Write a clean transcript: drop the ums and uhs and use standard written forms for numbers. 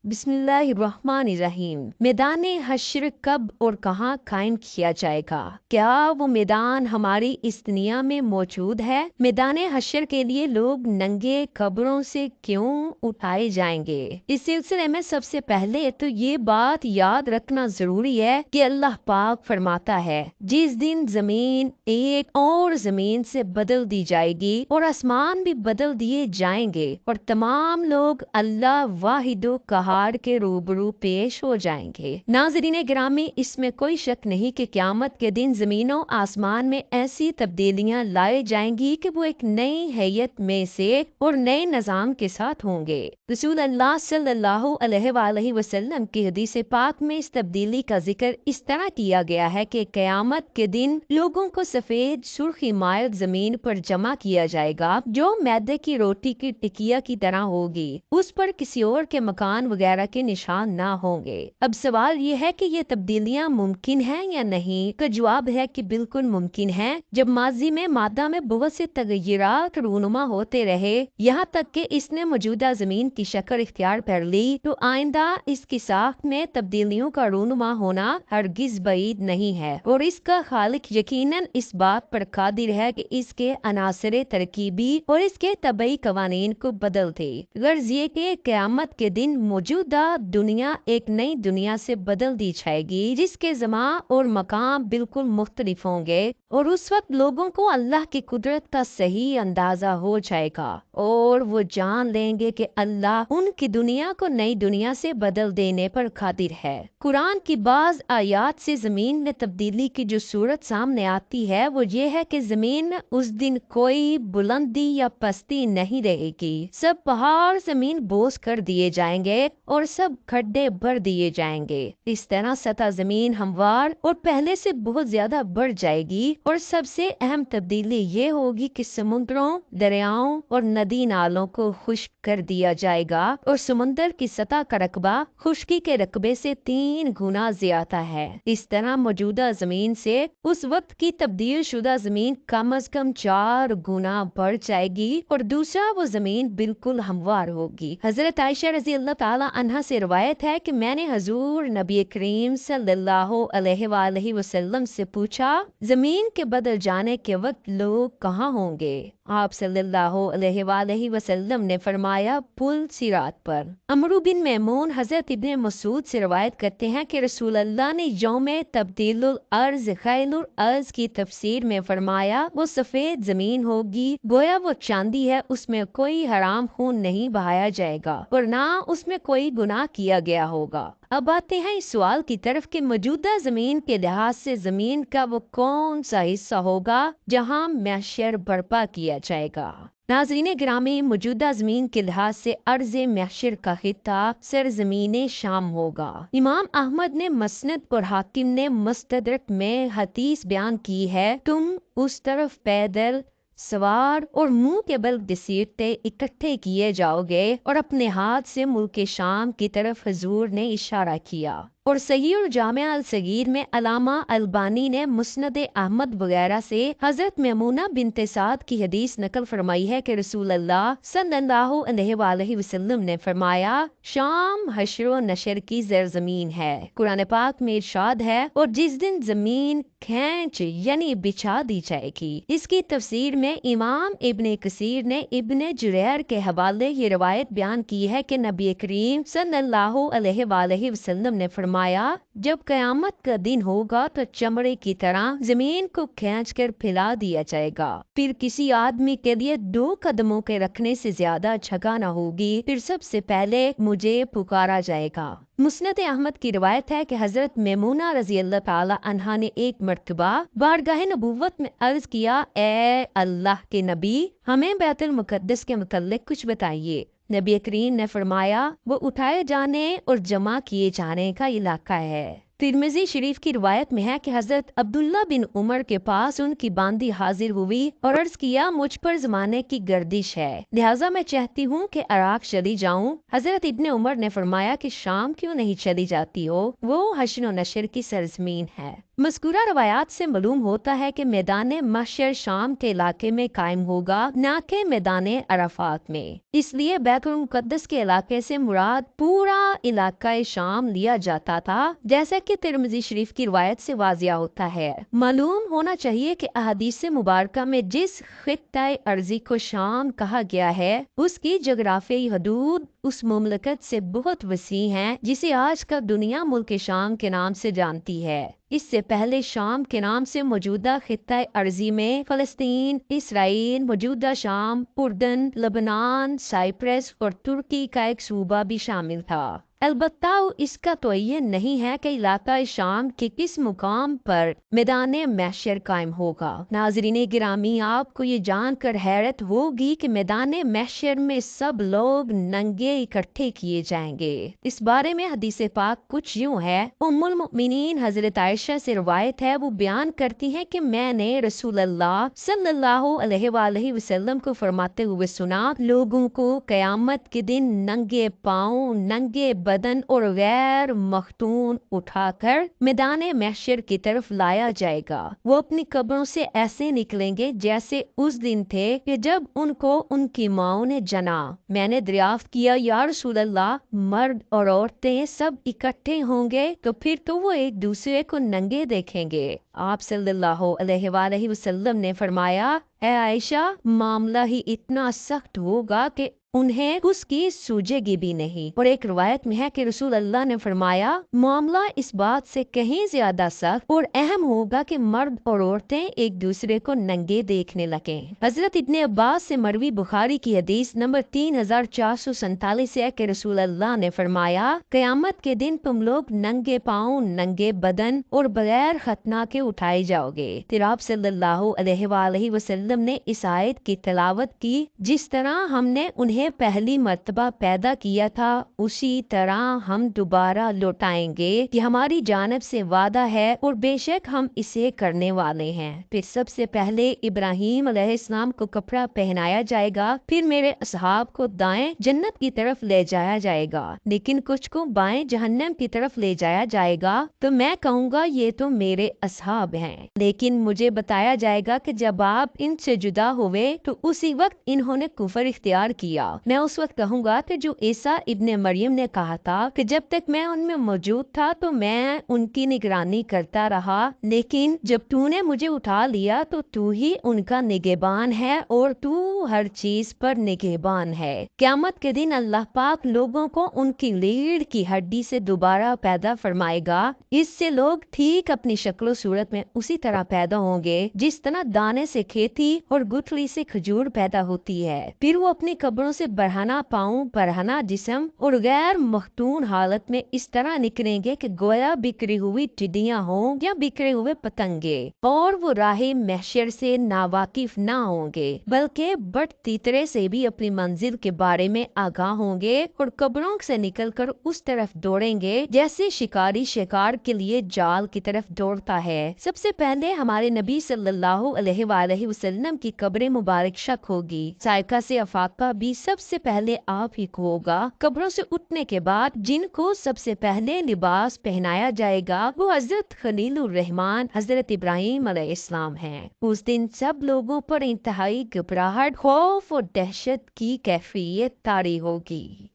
बिस्मिल्लाहिर्रहमानिर्रहीम। मैदान हश्र कब और कहाँ कायम किया जाएगा? क्या वो मैदान हमारी इस दुनिया में मौजूद है? मैदान हश्र के लिए लोग नंगे कब्रों से क्यों उठाए जाएंगे? इस सिलसिले में सबसे पहले तो ये बात याद रखना जरूरी है कि अल्लाह पाक फरमाता है, जिस दिन जमीन एक और जमीन से बदल दी जाएगी और आसमान भी बदल दिए जाएंगे और तमाम लोग अल्लाह वाहिदो कहार के रूबरू पेश हो जाएंगे। नाज़रीन गिरामी, इसमें कोई शक नहीं कि क़यामत के दिन जमीनों आसमान में ऐसी तब्दीलियां लाई जाएंगी कि वो एक नई हैयत में से और नए निज़ाम के साथ होंगे। रसूल अल्लाह सल्लल्लाहु अलैहि वसल्लम की हदीस पाक में इस तब्दीली का जिक्र इस तरह किया गया है कि क़यामत के दिन लोगों को सफेद सुर्खी मायल जमीन पर जमा किया जाएगा, जो मैदे की रोटी की टिकिया की तरह होगी। उस पर किसी और के मकान वगैरह के निशान ना होंगे। अब सवाल ये है कि ये तब्दीलियां मुमकिन हैं या नहीं? तो जवाब है कि बिल्कुल मुमकिन है। जब माजी में मादा में बहुत से तगय्युरात रूनुमा होते रहे, यहाँ तक कि इसने मौजूदा जमीन की शक्ल इख्तियार कर ली, तो आइंदा इसकी साख में तब्दीलियों का रूनुमा होना हरगिज बईद नहीं है और इसका खालिक यकीनन इस बात पर कादिर है कि इसके अनासरे तरकीबी और इसके तबई कवानीन को बदल दे। गर्ज ये कि क़यामत के दिन मौजूदा दुनिया एक नई दुनिया से बदल दी जाएगी, जिसके ज़मा और मकाम बिल्कुल मुख्तलिफ होंगे और उस वक्त लोगों को अल्लाह की कुदरत का सही अंदाजा हो जाएगा और वो जान लेंगे कि अल्लाह उनकी दुनिया को नई दुनिया से बदल देने पर कादिर है। कुरान की बाज आयात से जमीन में तब्दीली की जो सूरत सामने आती है वो ये है कि जमीन उस दिन कोई बुलंदी या पस्ती नहीं रहेगी। सब पहाड़ जमीन बोझ कर दिए जाएंगे और सब खड्डे भर दिए जाएंगे। इस तरह सतह जमीन हमवार और पहले से बहुत ज्यादा बढ़ जाएगी और सबसे अहम तब्दीली ये होगी कि समुद्रों, दरियाओं और नदी नालों को खुश्क कर दिया जाएगा और समुद्र की सतह का रकबा खुश्की के रकबे से 3 गुना ज्यादा है। इस तरह मौजूदा जमीन से उस वक्त की तब्दील शुदा जमीन कम अज कम 4 गुना बढ़ जाएगी और दूसरा वो जमीन बिल्कुल हमवार होगी। हजरत आयशा रजी अल्लाह ताला अन्हा से रवायत है कि मैंने हजूर नबी करीम सल्लल्लाहु अलैहि वसल्लम से पूछा, जमीन के बदल जाने के वक्त लोग कहाँ होंगे? आप सल्लल्लाहु अलैहि वसल्लम ने फरमाया, पुल सिरात पर। अमरू बिन मैमून हजरत इब्ने मसूद से रवायत करते हैं कि रसूल अल्लाह ने यौम तब्दीलुल अर्ज खैलुल अर्ज की तफसीर में फरमाया, वो सफेद जमीन होगी, गोया वो चांदी है, उसमें कोई हराम खून नहीं बहाया जाएगा और ना उसमें कोई गुनाह किया गया होगा। अब आते हैं इस सवाल की तरफ कि मौजूदा जमीन के लिहाज से जमीन का वो कौन सा हिस्सा होगा जहां महशर बर्पा किया जाएगा। नाज़रीन गिरामी, मौजूदा जमीन के लिहाज से अर्ज महशर का खित्ता सरजमीन शाम होगा। इमाम अहमद ने मसनद और हाकिम ने मुस्तदरक में हदीस बयान की है, तुम उस तरफ पैदल सवार और मुंह के बल घसीटते इकट्ठे किए जाओगे और अपने हाथ से मुल्क शाम की तरफ हुजूर ने इशारा किया। और सही और जामिया अल सगीर में अलामा अलबानी ने मुस्नद अहमद वगैरह से हजरत मैमूना बिनते साद की हदीस नकल फरमाई है कि रसूल अल्लाह सल्लल्लाहु अलैहि वसल्लम ने फरमाया, शाम हश्र नशर की जरजमीन है। कुरान पाक में इरशाद है, और जिस दिन जमीन खींच यानी बिछा दी जाएगी। इसकी तफसीर में इमाम इब्ने कसीर ने इब्ने जुरैर के हवाले ये रवायत बयान की है कि नबी करीम सल्लल्लाहु अलैहि वसल्लम ने फरमाया, जब कयामत का दिन होगा तो चमड़े की तरह जमीन को खींच कर फैला दिया जाएगा। फिर किसी आदमी के लिए 2 कदमों के रखने से ज्यादा जगह न होगी। फिर सबसे पहले मुझे पुकारा जाएगा। मुस्नद अहमद की रिवायत है कि हजरत मैमूना रजी अल्लाह ताला अन्हा ने एक मर्तबा बारगाह नबूवत में अर्ज किया, ए अल्लाह के नबी, हमें बैतुल मुकद्दस के मुतल्लिक कुछ बताइए। नबी करीम ने फरमाया, वो उठाए जाने और जमा किए जाने का इलाका है। तिरमिजी शरीफ की रिवायत में है कि हजरत अब्दुल्ला बिन उमर के पास उनकी बांदी हाजिर हुई और अर्ज किया, मुझ पर जमाने की गर्दिश है, लिहाजा मैं चाहती हूँ कि इराक चली जाऊँ। हजरत इब्ने उमर ने फरमाया कि शाम क्यों नहीं चली जाती हो, वो हश्र नशर की सरजमीन है। मज़कूरा रवायात से मालूम होता है कि मैदान महशर शाम के इलाके में कायम होगा, न कि मैदान अराफात में। इसलिए बैतुल मुक़द्दस के इलाके से मुराद पूरा इलाका शाम लिया जाता था, जैसा कि तिरमिज़ी शरीफ की रिवायत से वाज़िया होता है। मालूम होना चाहिए कि अहादीस मुबारका में जिस खित्ता अर्ज़ी को शाम कहा गया है, उसकी जोग्राफियाई हदूद उस मुमलकत से बहुत वसी हैं जिसे आज का दुनिया मुल्क शाम के नाम से जानती है। इससे पहले शाम के नाम से मौजूदा खित्ता अर्जी में फ़लस्तीन, इसराइल, मौजूदा शाम, उर्दन, लबनान, साइप्रस और तुर्की का एक सूबा भी शामिल था। अलबत्ता इसका तो ये नहीं है कि इलाका शाम के किस मुकाम पर मैदान महशर कायम होगा। नाज़रीन गिरामी, आपको ये जानकर हैरत होगी कि मैदान महशर में सब लोग नंगे इकट्ठे किए जाएंगे। इस बारे में हदीस पाक कुछ यूं है। उम्मुल मुमिनीन हजरत आयशा से रवायत है, वो बयान करती हैं कि मैंने रसूलुल्लाह सल्लल्लाहु अलैहि वसल्लम को फरमाते हुए सुना, लोगों को क़यामत के दिन नंगे पाँव, नंगे बदन और गैर मख्तून उठाकर मैदान महशर की तरफ लाया जाएगा। वो अपनी कब्रों से ऐसे निकलेंगे जैसे उस दिन थे कि जब उनको उनकी माओ ने जना। मैंने दरियाफ्त किया, या रसूल अल्लाह, मर्द और औरतें सब इकट्ठे होंगे तो फिर तो वो एक दूसरे को नंगे देखेंगे। आप सल्लल्लाहु अलैहि वसल्लम ने फरमाया, ऐ आयशा, मामला ही इतना सख्त होगा कि उन्हें उसकी सूझेगी भी नहीं। और एक रिवायत में है कि रसूल अल्लाह ने फरमाया, मामला इस बात से कहीं ज्यादा सख्त और अहम होगा कि मर्द और औरतें एक दूसरे को नंगे देखने लगे। हजरत इब्ने अब्बास से मरवी बुखारी की हदीस नंबर 3447 है कि रसूल अल्लाह ने फरमाया, क़यामत के दिन तुम लोग नंगे पाँव, नंगे बदन और बगैर खतना के उठाए जाओगे। फिर आप सल्लल्लाहु अलैहि वसल्लम ने इस आयत की तिलावत की, जिस तरह हमने उन्हें पहली मर्तबा पैदा किया था उसी तरह हम दोबारा लौटाएंगे, कि हमारी जानब से वादा है और बेशक हम इसे करने वाले हैं। फिर सबसे पहले इब्राहीम अलैहिस्सलाम को कपड़ा पहनाया जाएगा, फिर मेरे असहाब को दाएं जन्नत की तरफ ले जाया जाएगा, लेकिन कुछ को बाएं जहन्नम की तरफ ले जाया जाएगा। तो मैं कहूँगा ये तो मेरे असहाब हैं, लेकिन मुझे बताया जाएगा कि जब आप इनसे जुदा हुए तो उसी वक्त इन्होंने कुफर इख्तियार किया। मैं उस वक्त कहूँगा कि जो ईसा इब्ने मरियम ने कहा था कि जब तक मैं उनमें मौजूद था तो मैं उनकी निगरानी करता रहा, लेकिन जब तूने मुझे उठा लिया तो तू ही उनका निगहबान है और तू हर चीज पर निगहबान है। क़यामत के दिन अल्लाह पाक लोगों को उनकी रीढ़ की हड्डी से दोबारा पैदा फरमाएगा। इससे लोग ठीक अपनी शक्ल सूरत में उसी तरह पैदा होंगे जिस तरह दाने से खेती और गुठली से खजूर पैदा होती है। फिर वो अपनी कब्रों से बरहना पाँव, बरहना जिस्म और गैर मख्तून हालत में इस तरह निकलेंगे कि गोया बिखरी हुई टिड्डियां हों या बिखरे हुए पतंगे, और वो राहे महशर से नावाकिफ ना होंगे, बल्कि बट तीतरे से भी अपनी मंजिल के बारे में आगाह होंगे और कब्रों से निकलकर उस तरफ दौड़ेंगे जैसे शिकारी शिकार के लिए जाल की तरफ दौड़ता है। सबसे पहले हमारे नबी सल्लल्लाहु अलैहि वसल्लम की कब्र मुबारक शक होगी। साइका से अफाका भी सबसे पहले आप ही को होगा। कब्रों से उठने के बाद जिनको सबसे पहले लिबास पहनाया जाएगा वो हजरत खलीलुर रहमान हजरत इब्राहीम अलैहिस्सलाम हैं। उस दिन सब लोगों पर इंतहाई घबराहट, खौफ और दहशत की कैफियत तारी होगी।